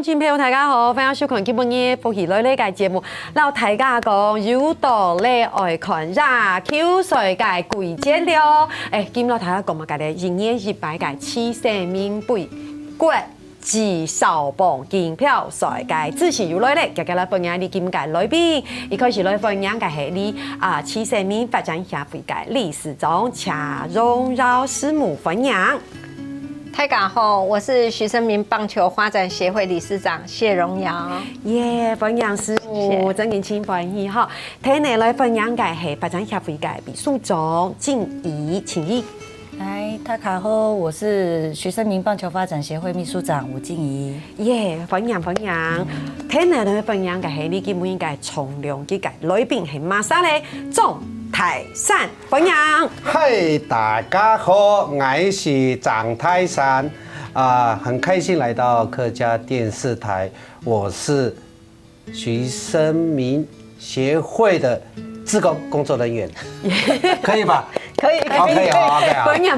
乡亲朋友，大家好，欢迎收看今晡日福喜女呢个节目。老大家讲，有道理爱看热口水个贵节了。今老大家讲嘛，个咧营业一百个7生命币国际少磅金票赛个支持有来咧，大家来分享你今个来宾，一开始来分享个系你7生命发展协会个理事长恰荣耀师母分享。大家好，我是徐生民棒球发展协会理事长谢荣瑶。分享师母真年轻欢喜哈。听你来分享嘅系发展协会嘅秘书长静怡，请怡。大家好，我是徐生民棒球发展协会秘书长吴静怡。分享。听你来分享嘅系你基本應該從良嘅來賓係馬莎咧鍾泰山分享。嗨，大家好，我是张泰山很开心来到客家电视台，我是徐生民协会的志工工作人员，可以吧？可以 OK 啊，分享。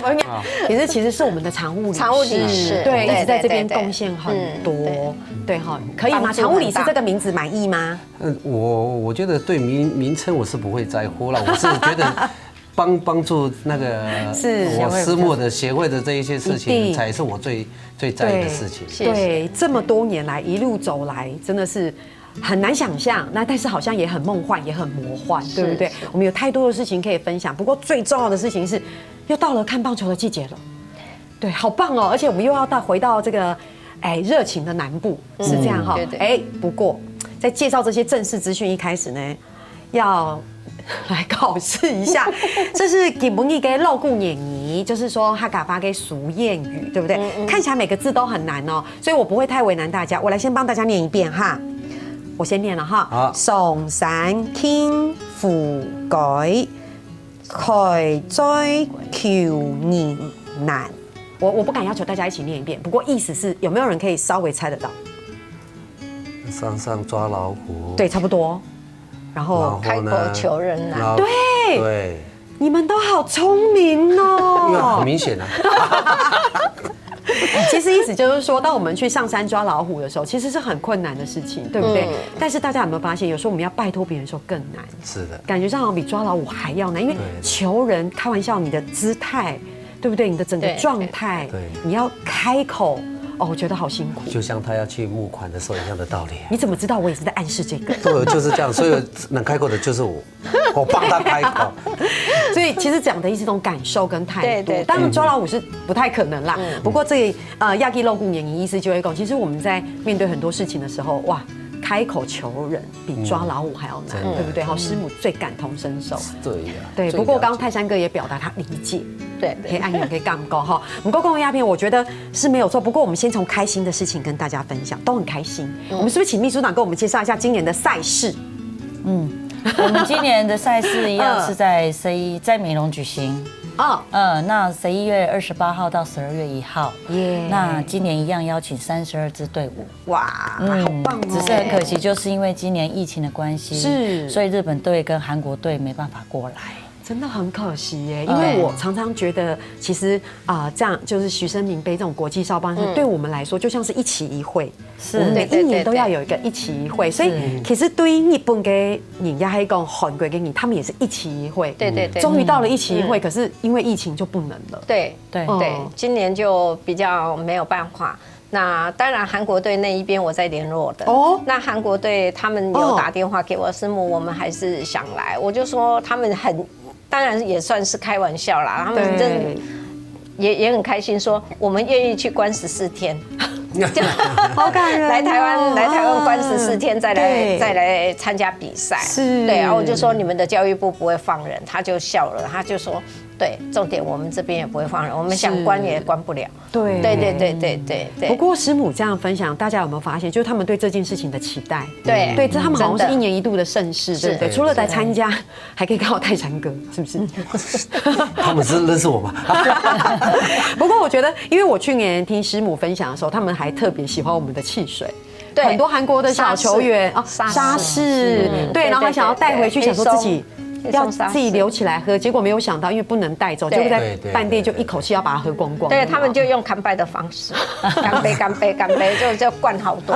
其实是我们的常务理事，对，一直在这边贡献很多，对哈，可以吗？常务理事这个名字满意吗？我觉得对名称我是不会在乎了，我是觉得帮助那个我师母的协会的这一些事情，才是我最在意的事情。对，这么多年来一路走来，真的是很难想象，但是好像也很梦幻，也很魔幻，对不对？我们有太多的事情可以分享，不过最重要的事情是，又到了看棒球的季节了，对，好棒哦！而且我们又要回到这个热情的南部，是这样哈。不过在介绍这些正式资讯一开始呢，要来考试一下，这是今晡日嘅老古谚语，就是说客家话嘅俗谚语，对不对？看起来每个字都很难哦，所以我不会太为难大家，我来先帮大家念一遍哈。我先念了哈，上山天富改，开哉求人难。我不敢要求大家一起念一遍，不过意思是有没有人可以稍微猜得到？山上抓老虎，对，差不多。然后开口求人难，对，你们都好聪明哦，因为很明显啊。其实意思就是说，当我们去上山抓老虎的时候，其实是很困难的事情，对不对？但是大家有没有发现，有时候我们要拜托别人的时候更难？是的，感觉上好像比抓老虎还要难，因为求人，开玩笑，你的姿态，对不对？你的整个状态，你要开口。我觉得好辛苦，就像他要去募款的时候一样的道理。你怎么知道我也是在暗示这个？对，就是这样，所以能开口的就是我，我帮他开口。所以其实讲的是一种感受跟态度。当然抓老虎是不太可能啦。不过这亚基露骨年意思就会讲，其实我们在面对很多事情的时候，哇，开口求人比抓老虎还要难，对不对？好，师母最感同身受。对呀。对，不过刚刚泰山哥也表达他理解。对，可以按钮可以杠高哈。我们公共鸦片，我觉得是没有错。不过我们先从开心的事情跟大家分享，都很开心。我们是不是请秘书长跟我们介绍一下今年的赛事？我们今年的赛事一样是在在美容举行。那11月28号到12月1号，那今年一样邀请32支队伍。哇，好棒哦！只是很可惜，就是因为今年疫情的关系，所以日本队跟韩国队没办法过来。真的很可惜耶，因为我常常觉得，其实这样就是徐生民杯这种国际少棒对我们来说，就像是一期一会，我们每一年都要有一个一期一会，所以其实对于日本给你，也还讲韩国给你，他们也是一期一会，对，终于到了一期一会，可是因为疫情就不能了，对，今年就比较没有办法。那当然，韩国队那一边我在联络的。那韩国队他们有打电话给我，师母，我们还是想来。我就说他们当然也算是开玩笑啦。他们真也很开心，说我们愿意去关14天，好感人。来台湾关14天，再来参加比赛。对，然后我就说你们的教育部不会放人，他就笑了，他就说。对，重点我们这边也不会放人，我们想关也关不了。对。不过师母这样分享，大家有没有发现，就是他们对这件事情的期待？对，这他们好像是1年1度的盛事，对不对？除了来参加，还可以看到泰山哥，是不是？他们是认识我吗？不过我觉得，因为我去年听师母分享的时候，他们还特别喜欢我们的汽水。很多韩国的小球员沙士，对，然后还想要带回去，想说自己要自己留起来喝，结果没有想到，因为不能带走，结果在饭店就一口气要把它喝光光。对他们就用干杯的方式，干杯干杯干杯，就灌好多。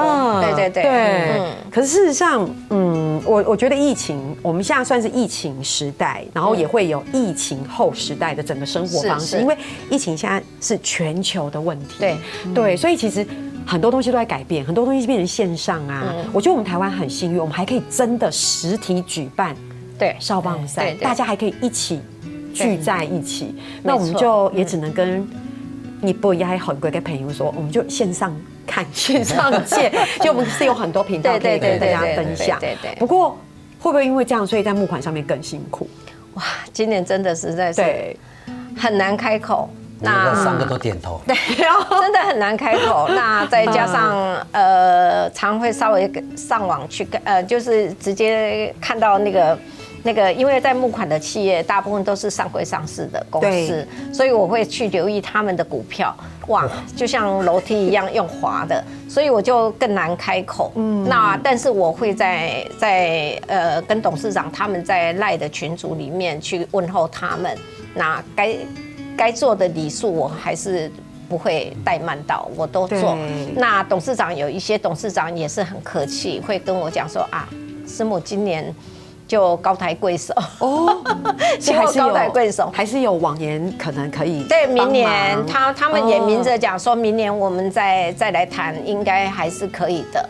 对。可是事实上，我觉得疫情，我们现在算是疫情时代，然后也会有疫情后时代的整个生活方式，因为疫情现在是全球的问题。对，所以其实很多东西都在改变，很多东西变成线上啊。我觉得我们台湾很幸运，我们还可以真的实体举办少棒赛，大家还可以一起聚在一起。那我们就也只能跟你不一样，还很贵跟朋友说，我们就线上看、线上见。就我们是有很多频道可以跟大家分享。不过会不会因为这样，所以在募款上面更辛苦？哇，今年真的实在是很难开口。那3个都点头，对，真的很难开口。那再加上常会稍微上网去就是直接看到那个，因为在募款的企业大部分都是上柜上市的公司，所以我会去留意他们的股票，哇，就像楼梯一样用滑的，所以我就更难开口。那但是我会在跟董事长他们在赖的群组里面去问候他们，那该做的礼数我还是不会怠慢到，我都做。那董事长有一些董事长也是很客气，会跟我讲说啊，师母今年就高抬贵手哦，希望高抬贵手，还是有往年可能可以。对，明年他们也明着讲说，明年我们再来谈，应该还是可以的。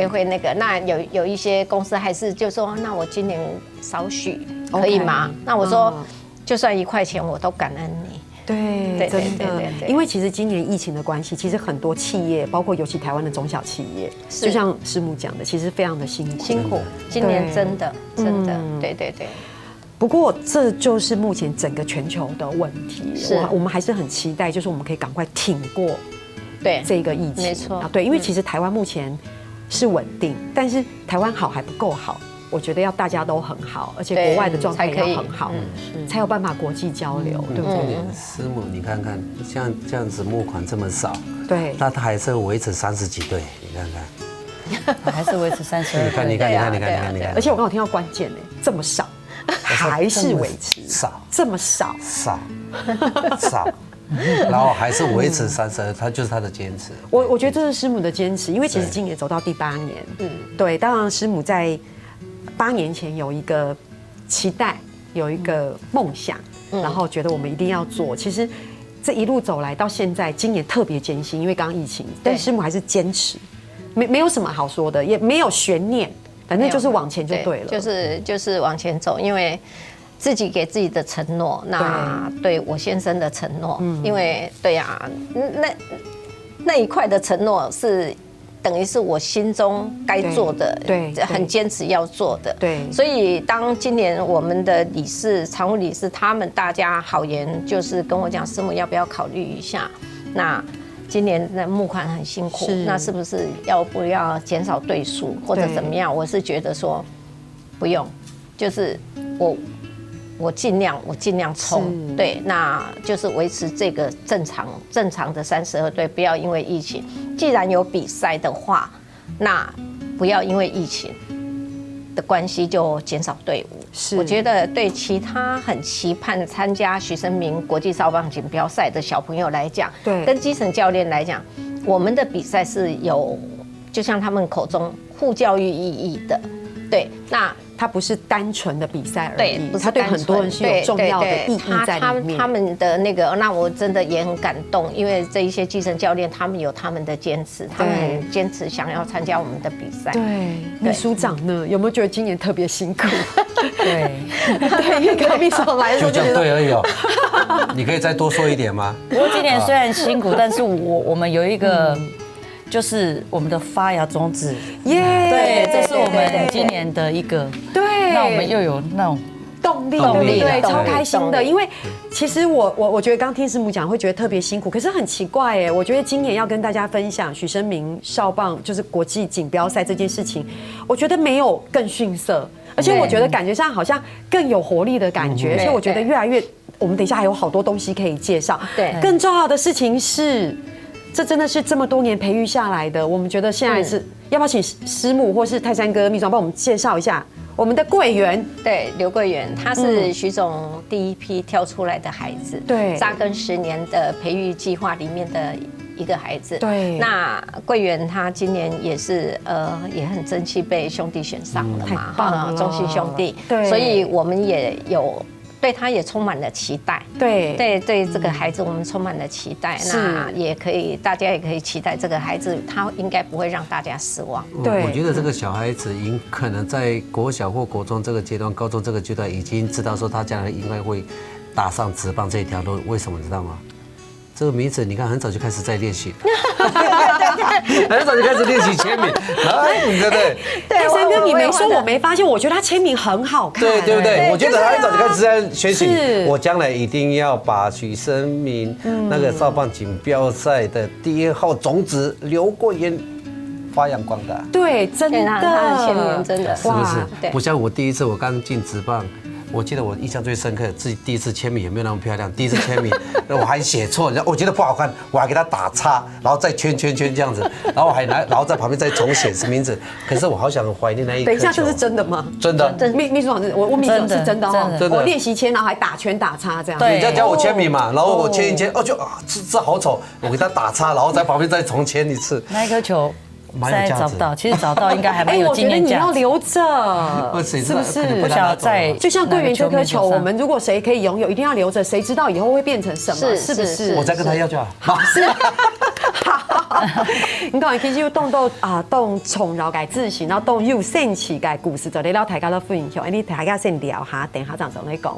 会那个，那有一些公司还是就说，那我今年少许可以吗？那我说。就算1块钱，我都感恩你。对，真的，因为其实今年疫情的关系，其实很多企业，包括尤其台湾的中小企业，就像师母讲的，其实非常的辛苦。今年真的，对。不过这就是目前整个全球的问题，我们还是很期待，就是我们可以赶快挺过这个疫情。没错，对，因为其实台湾目前是稳定，但是台湾好还不够好。我觉得要大家都很好，而且国外的状态也要很好，才有办法国际交流，对不对？师母，你看看，像这样子募款这么少，对，那他还是维持30几队，你看看，还是维持32。你看，而且我刚好听到关键这么少，还是维持少，这么少，然后还是维持32，他就是他的坚持。我觉得这是师母的坚持，因为其实今年走到第8年，对，当然师母在8年前有一个期待，有一个梦想，然后觉得我们一定要做。其实这一路走来到现在，今年特别艰辛，因为刚刚疫情，但师母还是坚持，没有什么好说的，也没有悬念，反正就是往前就对了，就是往前走，因为自己给自己的承诺，那对我先生的承诺，因为对呀，那一块的承诺是。等于是我心中该做的，很坚持要做的，所以当今年我们的常务理事他们大家好言，就是跟我讲，师母要不要考虑一下？那今年的募款很辛苦，那是不是要不要减少队数或者怎么样？我是觉得说不用，就是我尽量冲，对，那就是维持这个正常的32队，不要因为疫情。既然有比赛的话，那不要因为疫情的关系就减少队伍。我觉得对其他很期盼参加许生明国际少棒锦标赛的小朋友来讲，跟基层教练来讲，我们的比赛是有，就像他们口中互教育意义的，对，那。它不是单纯的比赛而已，它对很多人是有重要的意义在里面。他们的那个，那我真的也很感动，因为这一些基层教练他们有他们的坚持，他们很坚持想要参加我们的比赛。对，秘书长呢，有没有觉得今年特别辛苦？对，因为刚秘书长来的时候就这样对而已哦。你可以再多说一点吗？不过今年虽然辛苦，但是我们有一个。就是我们的发芽种子，对，这是我们今年的一个，对，那我们又有那种动力，对，超开心的。因为其实我觉得刚听师母讲会觉得特别辛苦，可是很奇怪哎，我觉得今年要跟大家分享许生明少棒就是国际锦标赛这件事情，我觉得没有更逊色，而且我觉得感觉上好像更有活力的感觉，而且我觉得越来越，我们等一下还有好多东西可以介绍。对，更重要的事情是。这真的是这么多年培育下来的，我们觉得现在是要不要请师母或是泰山哥秘书长帮我们介绍一下我们的桂圆，对，刘桂圆，他是徐总第一批挑出来的孩子，对，扎根10年的培育计划里面的一个孩子。对，那桂圆他今年也是也很争气被兄弟选上了嘛，哈，中信兄弟，对，所以我们也有。对他也充满了期待，对这个孩子我们充满了期待，那也可以，大家也可以期待这个孩子，他应该不会让大家失望。对，我觉得这个小孩子可能在国小或国中这个阶段、高中这个阶段，已经知道说他将来应该会打上职棒这一条路。为什么你知道吗？这个名字你看很早就开始在练习，很早就开始练习签名，对不对？对，三哥你没说我没发现，我觉得他签名很好看，对不对？我觉得他很早就开始在学习，我将来一定要把许生明那个少棒锦标赛的第1号种子刘桂圆发扬光大。对，真的，他的签名真的是不是？不像我第一次我刚进职棒。我记得我印象最深刻，自己第一次签名也没有那么漂亮。第一次签名，我还写错，我觉得不好看，我还给他打叉，然后再圈这样子，然后然后在旁边再重写名字。可是我好想怀念那一刻。等一下，这是真的吗？真的。秘书长，我秘书长是真的哦。我练习签，然后还打圈打叉这样。对，人家教我签名嘛，然后我签一签，这好丑，我给他打叉，然后在旁边再重签一次。那一颗球。现在找不到，其实找到应该还蛮有纪念价值。我觉得你要留着，是不是？不晓得在就像桂圆这颗球，我们如果谁可以拥有，一定要留着，谁知道以后会变成什么？是不是？我再跟他要就好。好，是。好，你講其實要當從頭嘅自信，然後當有興趣嘅故事，就你撈大家都分享，你大家先聊下，等下就同你講。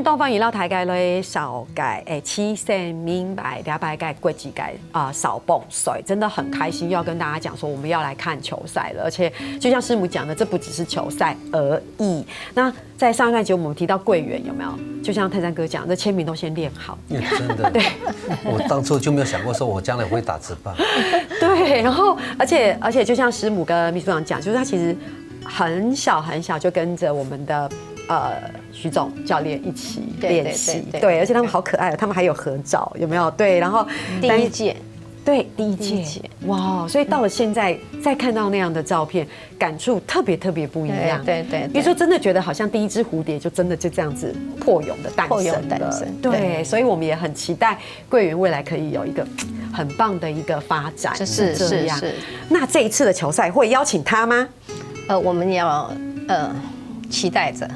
東方醫療大概咧少改7生明白200改國際改少蹦水，真的很開心，又要跟大家講說我們要來看球賽了，而且就像師母講的，這不只是球賽而已。那在上一段節目我們提到桂圓有沒有？就像泰山哥講，這簽名都先練好。真的，對，我當初就沒有想過說我將來會打職棒。對，然後而且就像師母跟秘書長講，就是他其實很小就跟着我們的。徐總教練一起練習，對，而且他們好可愛，他們還有合照，有沒有？對，然後第一屆，對，第一屆，哇，所以到了現在再看到那樣的照片，感觸特別不一樣。對，比如說真的覺得好像第一隻蝴蝶就真的就這樣子破蛹的誕生了，對，所以我們也很期待桂圓未來可以有一個很棒的一個發展，是這樣。那這一次的球賽會邀請他嗎？我們要期待着。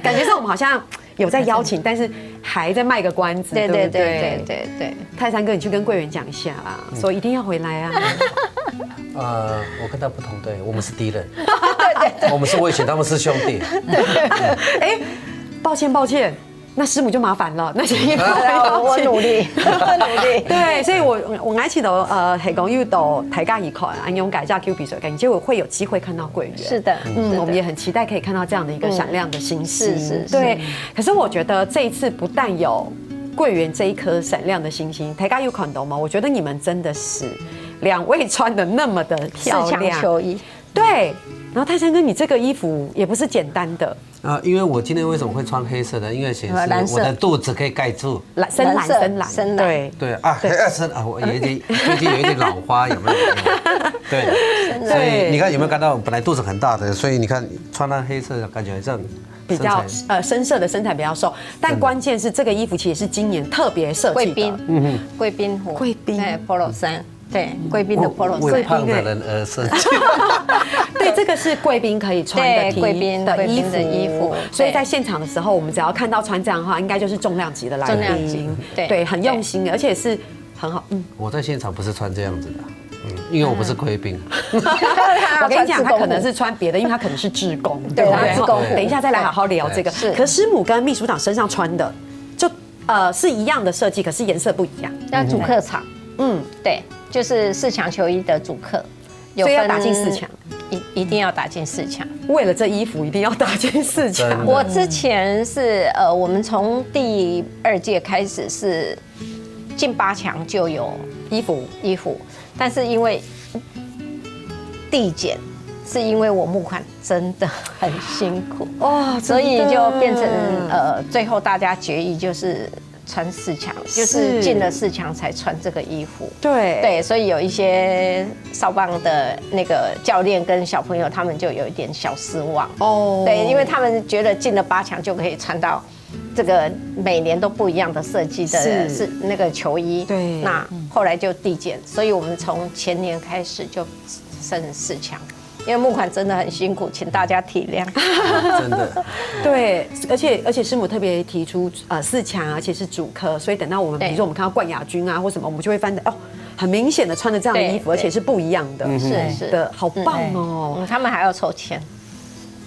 感覺上我們好像有在邀請，但是還在賣個關子，對不對？對。泰山哥，你去跟桂圓講一下啦，說一定要回來啊。我跟他不同隊，我們是敵人。對，我們是危險，他們是兄弟。哎，抱歉。那師母就麻煩了，那我努力。對，所以我挨起到係講要到大家一塊安永改價 Q 比賽，感覺我會有機會看到桂圓。是的，我們也很期待可以看到這樣的一個響亮的星星。是，對。可是我覺得這一次不但有桂圓這一顆閃亮的星星，大家有看到嗎？我覺得你們真的是2位穿得那麼的漂亮。4強球衣。對。然後泰山哥，你這個衣服也不是簡單的。因為我今天為什麼會穿黑色的？因為顯示我的肚子可以蓋住。深藍。對啊，我最近有一點老花，有沒有？對，所以你看有沒有看到？本來肚子很大的，所以你看穿了黑色，感覺這樣比較深色的身材比較瘦。但關鍵是這個衣服其實是今年特別設計的。貴賓 polo 衫。對，貴賓的 polo 衫，為胖的人而設計。對，這個是貴賓可以穿的貴賓的衣服，所以在現場的時候，我們只要看到穿這樣的話，應該就是重量級的來賓。重量級，對，很用心，而且是很好。我在現場不是穿這樣子的，因為我不是貴賓。我跟你講，他可能是穿別的，因為他可能是志工，對不對？等一下再來好好聊這個。可是師母跟秘書長身上穿的，就是一樣的設計，可是顏色不一樣。那主客場，對。就是4強球衣的主客，所以要打進4強，一定要打進4強。為了這衣服，一定要打進4強。我之前是我們從第2屆開始是进8强就有衣服，但是因为递减，是因为我募款真的很辛苦哇，所以就变成最后大家决议就是穿4强，就是进了4强才穿这个衣服。对，所以有一些少棒的那个教练跟小朋友，他们就有一点小失望哦。对，因为他们觉得进了8强就可以穿到这个每年都不一样的设计的是那个球衣。对，那后来就递减，所以我们从前年开始就剩4强。因为募款真的很辛苦，请大家体谅。真的，对，而且师母特别提出4强，而且是主科，所以等到我们比如说我们看到冠亚军啊或什么，我们就会翻的很明显的穿着这样的衣服，而且是不一样的，是的，好棒哦。他们还要抽签，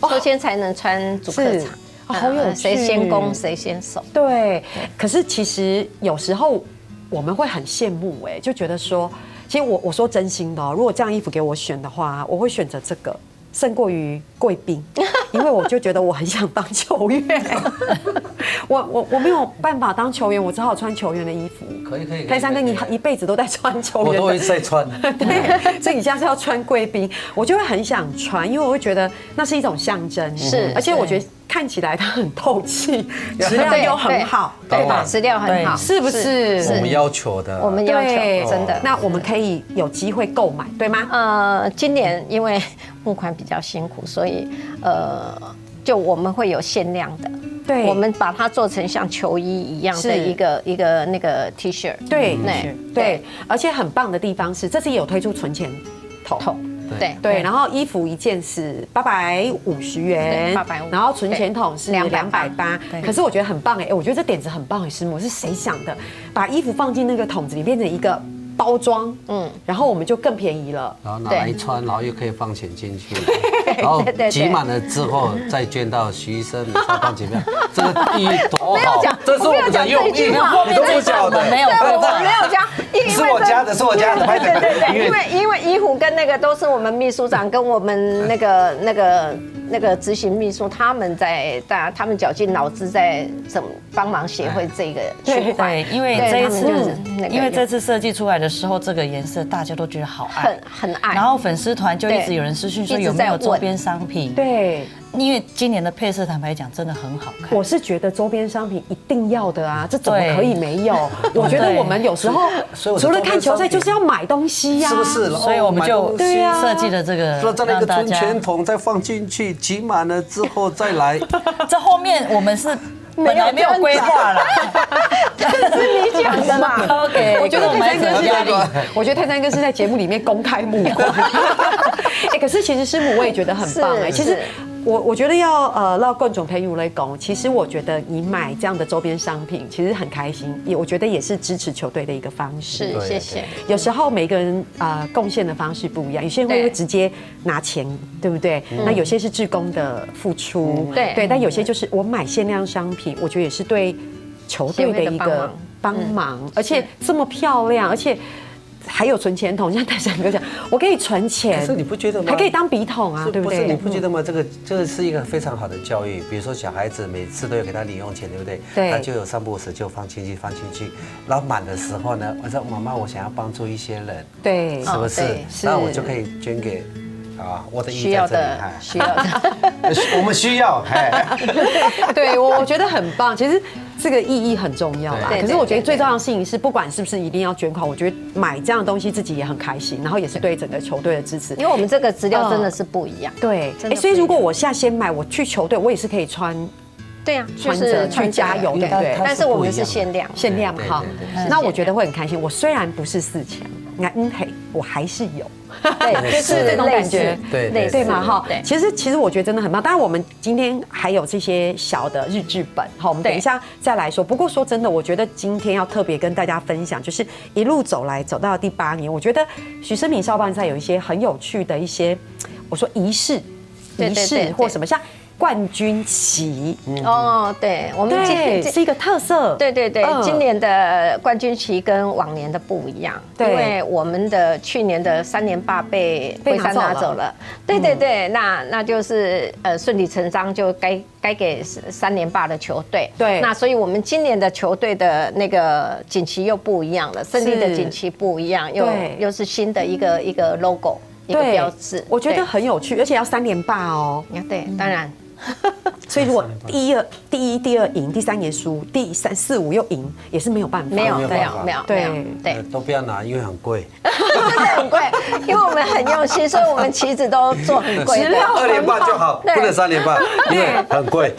抽签才能穿主客场，好有趣，谁先攻谁先守。对，可是其实有时候我们会很羡慕就觉得说。其实我说真心的如果这样衣服给我选的话，我会选择这个胜过于贵宾，因为我就觉得我很想当球员，我没有办法当球员，我只好穿球员的衣服。可以。泰山哥，你一辈子都在穿球员的，我都会在穿。对，所以你现在是要穿贵宾，我就会很想穿，因为我会觉得那是一种象征，而且我觉得。看起来它很透气，质量又很好，对吧？质量很好，是不是？我们要求的，我们要求真的。那我们可以有机会购买，对吗？今年因为募款比较辛苦，所以就我们会有限量的。对，我们把它做成像球衣一样的一个那个 T 恤。对，而且很棒的地方是，这次也有推出存钱筒。对，然后衣服一件是850元，850，然后存钱筒是280。可是我觉得很棒我觉得这点子很棒师母是谁想的？把衣服放进那个桶子里，变成一个包装，然后我们就更便宜了。然后拿来穿，然后又可以放钱进去，然后集满了之后再捐到徐医生美少棒姐妹，这个意义多好！这是我们的用意，你都不晓得，没有，我没有讲，是我家的，对，因为衣服跟那个都是我们秘书长跟我们那个执行秘书他们他们绞尽脑汁在帮忙协会这个区块。对，因为这次设计出来的时候，这个颜色大家都觉得好爱，很爱。然后粉丝团就一直有人私讯说有没有周边商品。对，因为今年的配色坦白讲真的很好看。我是觉得周边商品一定要的啊，这怎么可以没有？我觉得我们有时候除了看球赛就是要买东西呀，是不是？所以我们就设计了这个，说在那个存钱筒再放进去，集满了之后再来。这后面我们是本来没有规划了，这是你讲的嘛 ？OK， 我觉得泰山哥是在节目里面公开募款。可是其实师母我也觉得很棒其实我觉得要让各种朋友来讲，其实我觉得你买这样的周边商品其实很开心，我觉得也是支持球队的一个方式。是，谢谢。有时候每个人贡献的方式不一样，有些人会直接拿钱，对不对？那有些是志工的付出，对，但有些就是我买限量商品，我觉得也是对球队的一个帮忙，而且这么漂亮，而且。还有存钱筒，像泰山哥讲，我可以存钱，可是你不觉得吗？还可以当笔筒啊，对不对？不是你不觉得吗？这个是一个非常好的教育。比如说小孩子每次都要给他零用钱，对不对？对。他就有3不5时就放进去，然后满的时候呢，我说妈妈，我想要帮助一些人，对，是不是？那我就可以捐给。我的意在这里，需要的，我们需要，对，我觉得很棒。其实这个意义很重要啦。可是我觉得最重要的事情是，不管是不是一定要捐款，我觉得买这样的东西自己也很开心，然后也是对整个球队的支持。因为我们这个质量真的是不一样。对，所以如果我现在先买，我去球队，我也是可以穿。对呀，穿着去加油，对不对？但是我们是限量哈。那我觉得会很开心。我虽然不是4强，我还是有。对，就是这种感觉，对嘛哈。其实我觉得真的很棒。当然我们今天还有这些小的日志本，好，我们等一下再来说。不过说真的，我觉得今天要特别跟大家分享，就是一路走到第8年，我觉得徐生明少棒赛有一些很有趣的一些，我说仪式或什么，像冠军旗。哦，对，我们对是一个特色。对对对，今年的冠军旗跟往年的不一样，因为我们的去年的3连霸被龟山拿走了。对对对，那就是顺理成章就该给3连霸的球队。对，那所以我们今年的球队的那个锦旗又不一样了，胜利的锦旗不一样，又是新的一个 logo。一个标志，我觉得很有趣，而且要3连霸哦。对，当然。所以如果第一、第二赢，第3也输，第3、4、5又赢，也是没有办法。没有，对，都不要拿，因为很贵。真的很贵，因为我们很用心，所以我们旗子都做很贵的。2连霸就好，不能3连霸，因为很贵。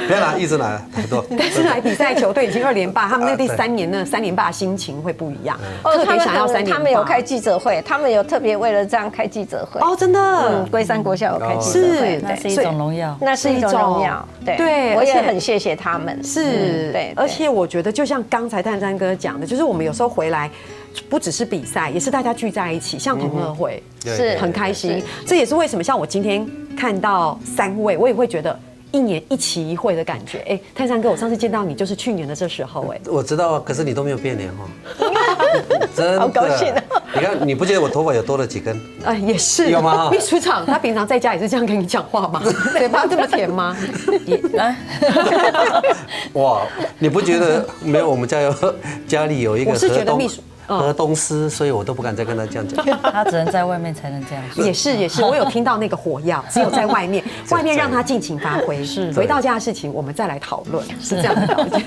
不要拿，一直拿太多。但是来比赛球队已经2连霸，他们那第3年呢，3连霸心情会不一样，特别想要3连霸。他们有开记者会，他们有特别为了这样开记者会。哦，真的，龟山国小有开记者会，那是一种荣耀，那是一种荣耀。对，我也很谢谢他们。是，对，而且我觉得就像刚才泰山哥讲的，就是我们有时候回来。不只是比赛，也是大家聚在一起，像同乐会，是很开心。这也是为什么像我今天看到3位，我也会觉得1年1期1会的感觉。哎，泰山哥，我上次见到你就是去年的这时候，哎，我知道，可是你都没有变脸哦，真的，好高兴啊！你看，你不觉得我头发有多了几根？也是有吗？秘书长他平常在家也是这样跟你讲话吗？嘴巴这么甜吗？哇，你不觉得没有？我们家里有一个，我是觉得秘书。河东狮，所以我都不敢再跟他这样讲。他只能在外面才能这样说。也是，我有听到那个火药，只有在外面，外面让他尽情发挥。是，回到家的事情我们再来讨论，是这样的了解。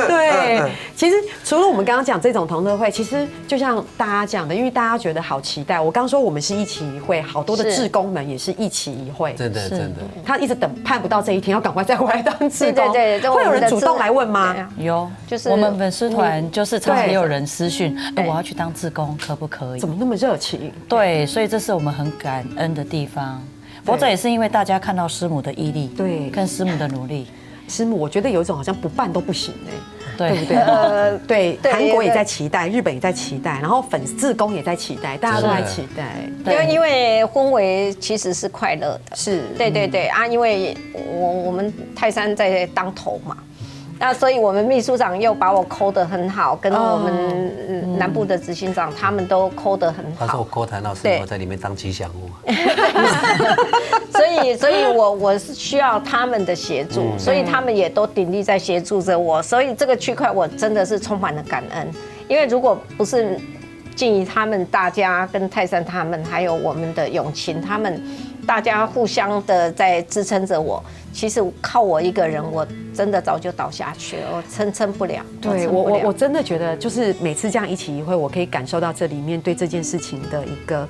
对，其实除了我们刚刚讲这种同乐会，其实就像大家讲的，因为大家觉得好期待。我刚说我们是1期1会，好多的志工们也是1期1会。真的。他一直盼不到这一天，要赶快再回来当志工。对，会有人主动来问吗？有，就是我们粉丝团就是常常有人私讯，我要去当志工，可不可以？怎么那么热情？对，所以这是我们很感恩的地方。不过这也是因为大家看到师母的毅力，对，跟师母的努力。师母，我觉得有一种好像不办都不行对不对？对，韩国也在期待，日本也在期待，然后志工也在期待，大家都在期待。因为婚围其实是快乐的，是，对啊，因为我们泰山在当头嘛。那所以，我们秘书长又把我抠得很好，跟我们南部的执行长他们都抠得很好。他说我抠谭老师，我在里面当吉祥物。所以我是需要他们的协助，所以他们也都鼎力在协助着我。所以这个区块我真的是充满了感恩，因为如果不是敬意他们大家跟泰山他们，还有我们的永晴他们。大家互相的在支撑着我，其实靠我一个人，我真的早就倒下去了，我撑不了。对我真的觉得，就是每次这样1期1会，我可以感受到这里面对这件事情的一个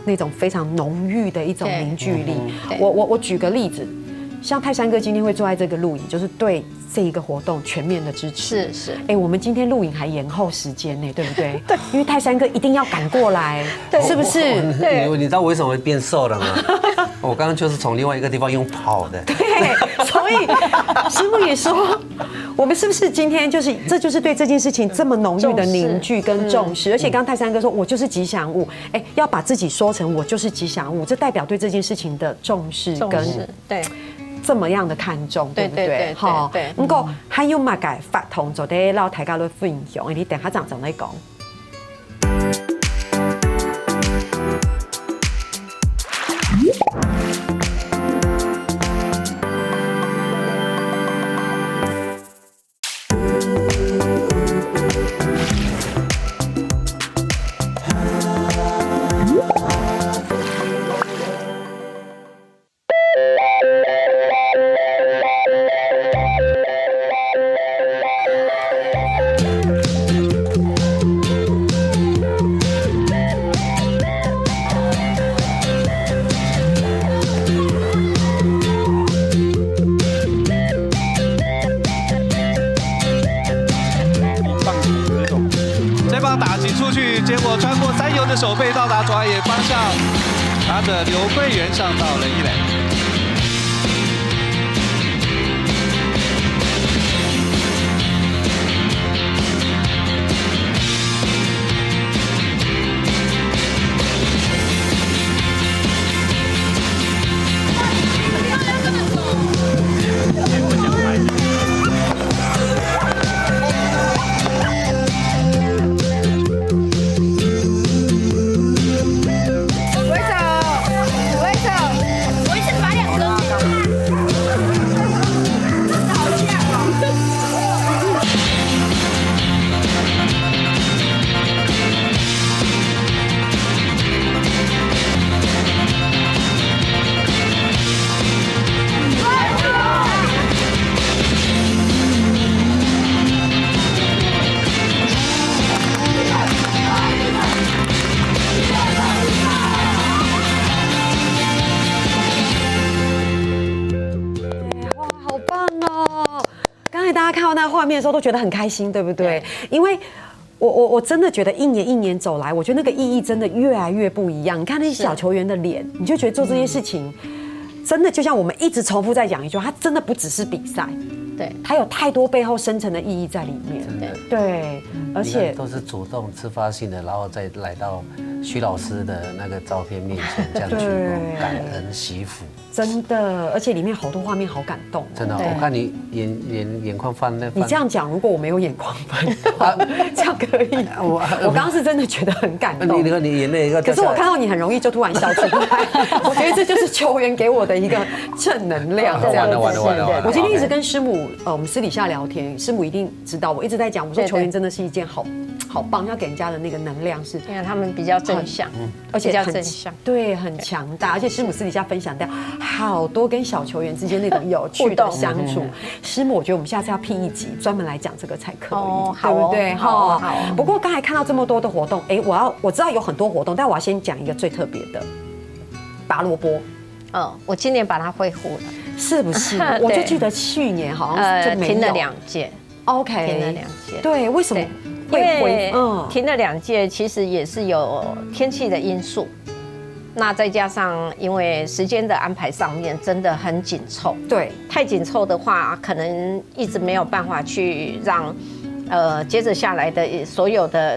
那种非常浓郁的一种凝聚力。我举个例子，像泰山哥今天会坐在这个录影，就是对这一个活动全面的支持。是，我们今天录影还延后时间呢，对不对？对，因为泰山哥一定要赶过来，是不是？你知道我为什么会变瘦了吗？我刚刚就是从另外一个地方用跑的。对，所以师母也说，我们是不是今天这就是对这件事情这么浓郁的凝聚跟重视？而且刚泰山哥说，我就是吉祥物，要把自己说成我就是吉祥物，这代表对这件事情的重视跟对。这么样的看重，对不对？好，不过还有嘛个法同做啲老大家都分享，你等下怎来讲？手背到达左野方向，拿着刘桂元上到了1垒。才大家看到那个画面的时候都觉得很开心，对不对？因为我真的觉得一年走来，我觉得那个意义真的越来越不一样。你看那些小球员的脸，你就觉得做这些事情，真的就像我们一直重复在讲一句话，它真的不只是比赛。对，它有太多背后深层的意义在里面。对，而且都是主动自发性的，然后再来到徐老师的那个照片面前，这样去感恩惜福。真的，而且里面好多画面好感动。真的，我看你眼眶泛泪。你这样讲，如果我没有眼眶泛泪，这样可以。我刚刚是真的觉得很感动。你眼泪要掉下来。可是我看到你很容易就突然笑出来，我觉得这就是球员给我的一个正能量。完了。我今天一直跟师母，我们私底下聊天，师母一定知道，我一直在讲，我说球员真的是一件好棒，要给人家的那个能量是，因为他们比较正向，而且比较正向，对，很强大。而且师母私底下分享到好多跟小球员之间那种有趣的相处。师母，我觉得我们下次要聘一集专门来讲这个才可以，对不对？好。不过刚才看到这么多的活动，我知道有很多活动，但我要先讲一个最特别的拔萝卜。我今年把它恢复了，是不是？我就记得去年好像就停了2届。OK， 停了2届。对，为什么？因为停了2届，其实也是有天气的因素，那再加上因为时间的安排上面真的很紧凑，对，太紧凑的话，可能一直没有办法去让接着下来的所有的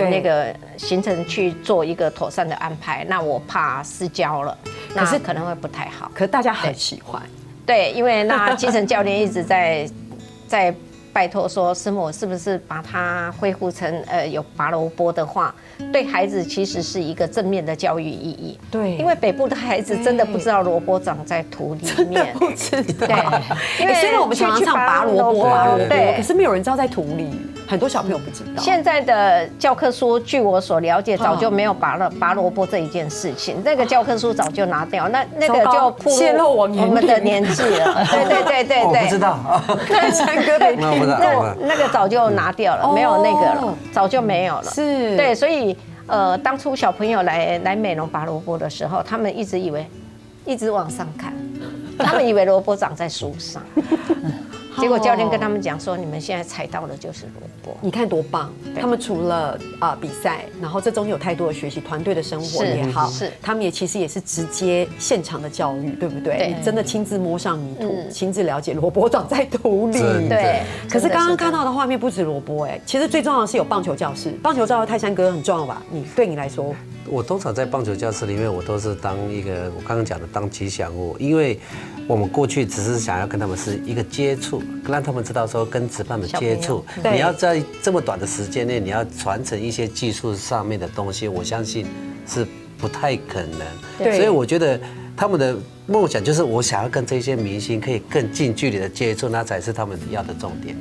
那个行程去做一个妥善的安排，那我怕失焦了，那可能会不太好。可是大家很喜欢，对，因为那基层教练一直在拜托说，师母是不是把它恢复成有拔萝卜的话，对孩子其实是一个正面的教育意义。对，因为北部的孩子真的不知道萝卜长在土里面，真的不知道。对，因为虽然我们常常唱拔萝卜，对，可是没有人知道在土里，很多小朋友不知道。现在的教科书，据我所了解，早就没有拔萝卜这一件事情，那个教科书早就拿掉，那个就泄露我们的年纪了。对，我不知道，泰山哥没听。那个早就拿掉了，没有那个了，早就没有了。是，对，所以当初小朋友来美容拔萝卜的时候，他们一直往上看，他们以为萝卜长在树上。结果教练跟他们讲说：“你们现在踩到的就是萝卜。”你看多棒！他们除了比赛，然后这中有太多的学习，团队的生活也好，他们也其实也是直接现场的教育，对不对？对，真的亲自摸上泥土，亲自了解萝卜长在土里。对。可是刚刚看到的画面不止萝卜，其实最重要的是有棒球教室。棒球教室泰山哥很重要吧？对你来说？我通常在棒球教室里面，我都是当一个我刚刚讲的当吉祥物，因为我们过去只是想要跟他们是一个接触，让他们知道说跟职棒的接触，你要在这么短的时间内，你要传承一些技术上面的东西，我相信是不太可能。所以我觉得他们的梦想就是我想要跟这些明星可以更近距离的接触，那才是他们要的重点。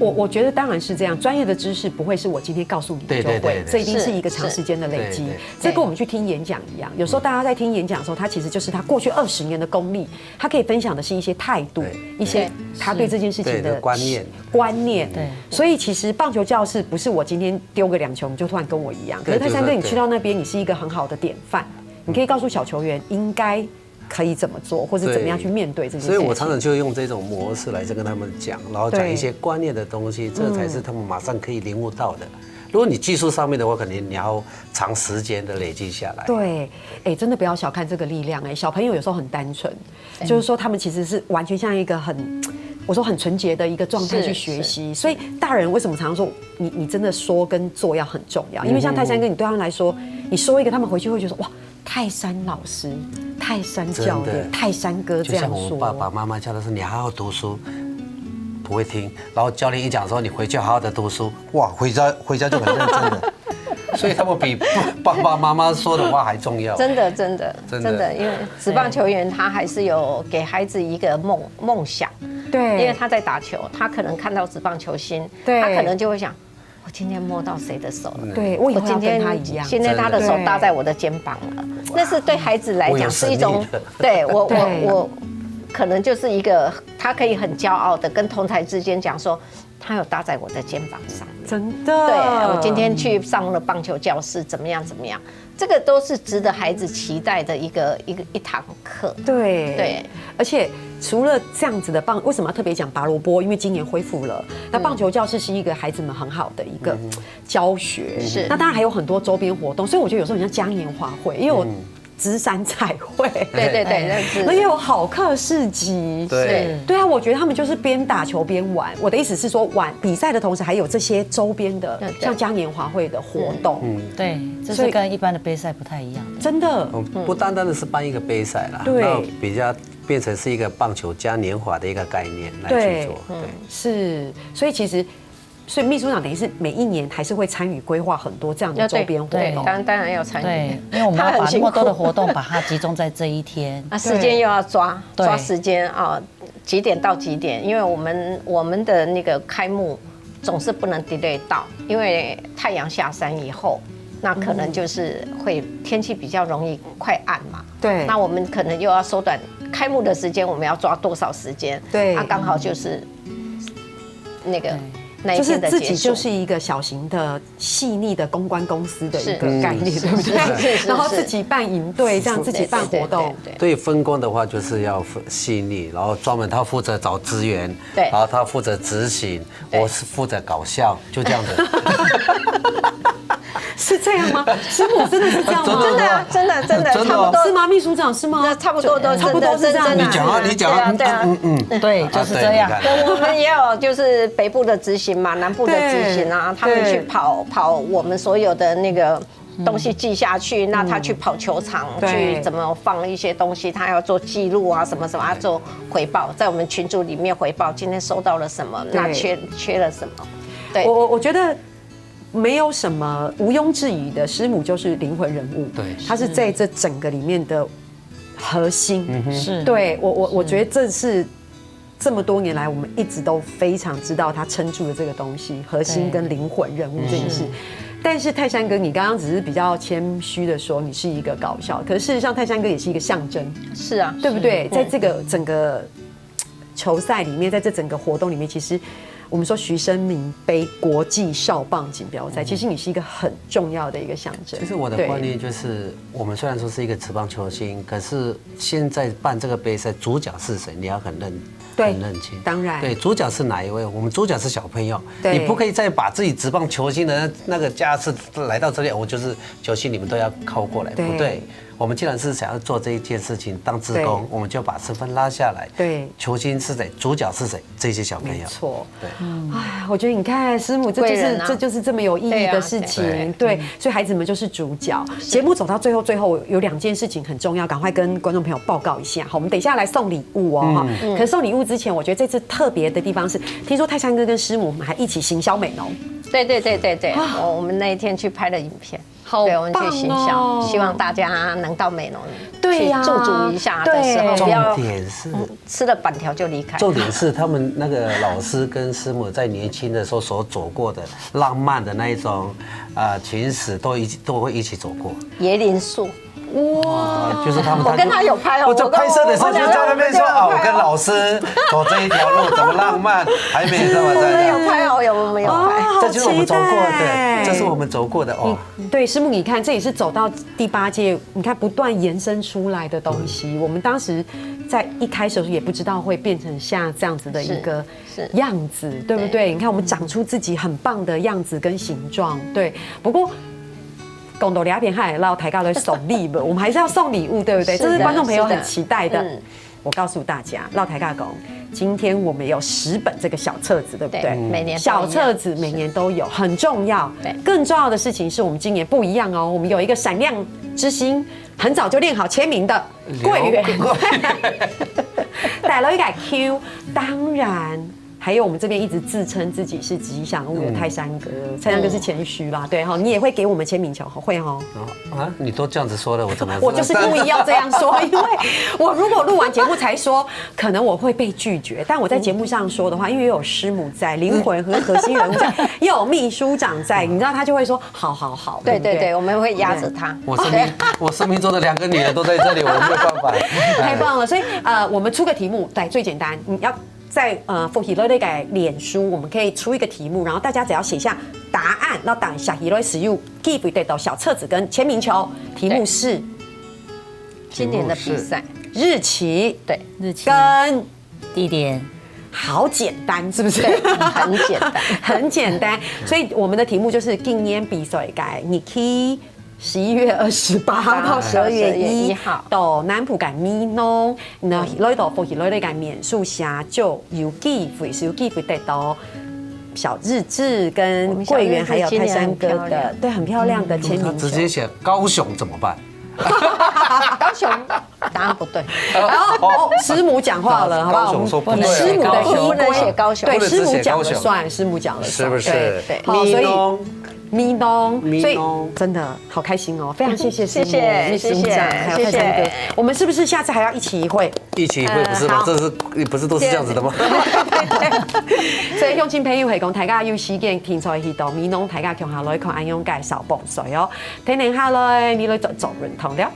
我觉得当然是这样，专业的知识不会是我今天告诉你就会，这一定是一个长时间的累积。这跟我们去听演讲一样，有时候大家在听演讲的时候，他其实就是他过去20年的功力，他可以分享的是一些态度，一些他对这件事情的观念。对，所以其实棒球教室不是我今天丢个2球你就突然跟我一样，可是泰山哥你去到那边，你是一个很好的典范，你可以告诉小球员应该可以怎么做，或者怎么样去面对这件事情。所以我常常就用这种模式来跟他们讲，然后讲一些观念的东西，这才是他们马上可以领悟到的。如果你技术上面的话，可能你要长时间的累积下来。对，真的不要小看这个力量。小朋友有时候很单纯，就是说他们其实是完全像一个我说很纯洁的一个状态去学习。所以大人为什么常常说你真的说跟做要很重要？因为像泰山哥，你对他们来说，你说一个，他们回去会觉得哇，泰山老师、泰山教练、泰山哥这样说。就像我们爸爸妈妈叫的是你好好读书，不会听，然后教练一讲说你回去好好的读书，哇，回家就很认真的。所以他们比爸爸妈妈说的话还重要。真的，因为职棒球员他还是有给孩子一个梦想。对，因为他在打球，他可能看到职棒球星，他可能就会想，我今天摸到谁的手了？对，我今天他一样，现在他的手搭在我的肩膀了。那是对孩子来讲是一种，对我可能就是一个，他可以很骄傲的跟同台之间讲说，他有搭在我的肩膀上。真的，对我今天去上了棒球教室，怎么样？这个都是值得孩子期待的一堂课。对，而且除了这样子的为什么要特别讲拔萝卜？因为今年恢复了，那棒球教室是一个孩子们很好的一个教学，是。那当然还有很多周边活动，所以我觉得有时候很像嘉年华会，因为我芝山彩绘，对，而且有好客市集，对啊，我觉得他们就是边打球边玩。我的意思是说，玩比赛的同时还有这些周边的，像嘉年华会的活动，对，这是跟一般的杯赛不太一样的，真的，不单单的是办一个杯赛啦，对，比较变成是一个棒球嘉年华的一个概念来去做，对，是，所以秘书长等于是每一年还是会参与规划很多这样的周边活动，当然要参与，对，因为我们要把那么多的活动把它集中在这一天，那时间又要抓时间啊，几点到几点？因为我们的那个开幕总是不能 delay 到，因为太阳下山以后，那可能就是会天气比较容易快暗嘛，对，那我们可能又要缩短开幕的时间，我们要抓多少时间？对，那刚好就是那个。就是自己就是一个小型的细腻的公关公司的一个概念，对不对？然后自己办营队，这样自己办活动。对，分工的话就是要细腻，然后专门他负责找资源，对，然后他负责执行，我是负责搞笑，就这样子。是这样吗？师母真的是这样吗？真的，差不多是吗？秘书长是吗？差不多是这样。你讲啊，对，就是这样。我们也有就是北部的执行嘛，南部的执行啊，他们去跑我们所有的那个东西记下去，那他去跑球场去怎么放一些东西，他要做记录啊，什么要做回报，在我们群组里面回报今天收到了什么，那缺了什么。对，我觉得。没有什么毋庸置疑的，师母就是灵魂人物，对，她是在这整个里面的核心，是对我觉得这是这么多年来我们一直都非常知道她撑住的这个东西，核心跟灵魂人物这件事。但是泰山哥，你刚刚只是比较谦虚的说你是一个搞笑，可是事实上泰山哥也是一个象征，是啊，对不对？在这个整个球赛里面，在这整个活动里面，其实。我们说徐生明杯国际少棒锦标赛，其实你是一个很重要的一个象征。其实我的观念就是，我们虽然说是一个职棒球星，可是现在办这个杯赛，主角是谁？你要很认清。当然，对，主角是哪一位？我们主角是小朋友，你不可以再把自己职棒球星的那个架势来到这里，我就是球星，你们都要靠过来，不对。我们既然是想要做这一件事情，当志工，我们就把身份拉下来。对，球星是谁，主角是谁，这些小朋友。没错，对，哎，我觉得你看师母，这就是这么有意义的事情。对，所以孩子们就是主角。节目走到最后有2件事情很重要，赶快跟观众朋友报告一下。好，我们等一下来送礼物哦，哈。可是送礼物之前，我觉得这次特别的地方是，听说泰山哥跟师母我们还一起行销美浓。对，我们那一天去拍了影片。对，我们去行销，希望大家能到美浓去驻足一下的时候，不要吃了板条就离开。重点是他们那个老师跟师母在年轻的时候所走过的浪漫的那一种情史，都会一起走过。椰林树。哇！就是他们，我跟他有拍哦。我在拍摄的时候就在那边说我跟老师走这一条路怎么浪漫，还没这么在。有拍哦，我们有拍。这就是我们走过的，这是我们走过的哦。对，师母，你看，这也是走到第8届，你看不断延伸出来的东西。我们当时在一开始的时候也不知道会变成像这样子的一个样子，对不对？你看我们长出自己很棒的样子跟形状，对。不过。公道两边还捞抬高的送礼物，我们还是要送礼物，对不对？这是观众朋友很期待的。我告诉大家，捞抬高公，今天我们有10本这个小册子，对不对？每年小册子每年都有，很重要。更重要的事情是我们今年不一样哦，我们有一个闪亮之星，很早就练好签名的桂圆，带了一个 Q， 当然。还有我们这边一直自称自己是吉祥物的泰山哥，泰山哥是谦虚啦，对哈，你也会给我们签名球，会哈。啊，你都这样子说了，我怎么？我就是故意要这样说，因为我如果录完节目才说，可能我会被拒绝。但我在节目上说的话，因为有师母在，灵魂和核心人物在，又有秘书长在，你知道他就会说好。对，我们会压着他。我生命中的2个女儿都在这里，我没有办法。太棒了，所以我们出个题目，来最简单，你要。在富喜乐那个脸书，我们可以出一个题目，然后大家只要写下答案，然后等小喜乐使用 give 得到小册子跟签名球。题目是今年的比赛，日期，对，日期跟地点。好简单，是不是？很简单，很简单。所以我们的题目就是今年比赛改，你可以11月28号到12月1號到南浦嘅美濃，然後呢度復呢嘅免數下就有機會得到小日志跟桂圓還有泰山哥的，對，很漂亮的簽名球。直接寫高雄怎麼辦？高雄答案不對。哦，師母講話了，好不好？高雄說不對，師母的不能寫高雄，對，師母講了算，師母講了算，是不是？對，好，所以。咪東，所以東真的好開心哦！非常謝謝師母、謝謝師母長還有泰山哥，我們是不是下次還要一起一會？一起一會不是嗎？這是不是都是這樣子的嗎？所以鄉親朋友係講，大家有時間天才去到咪東，大家強下來看安樣介紹幫水哦，聽下來你來做認同了。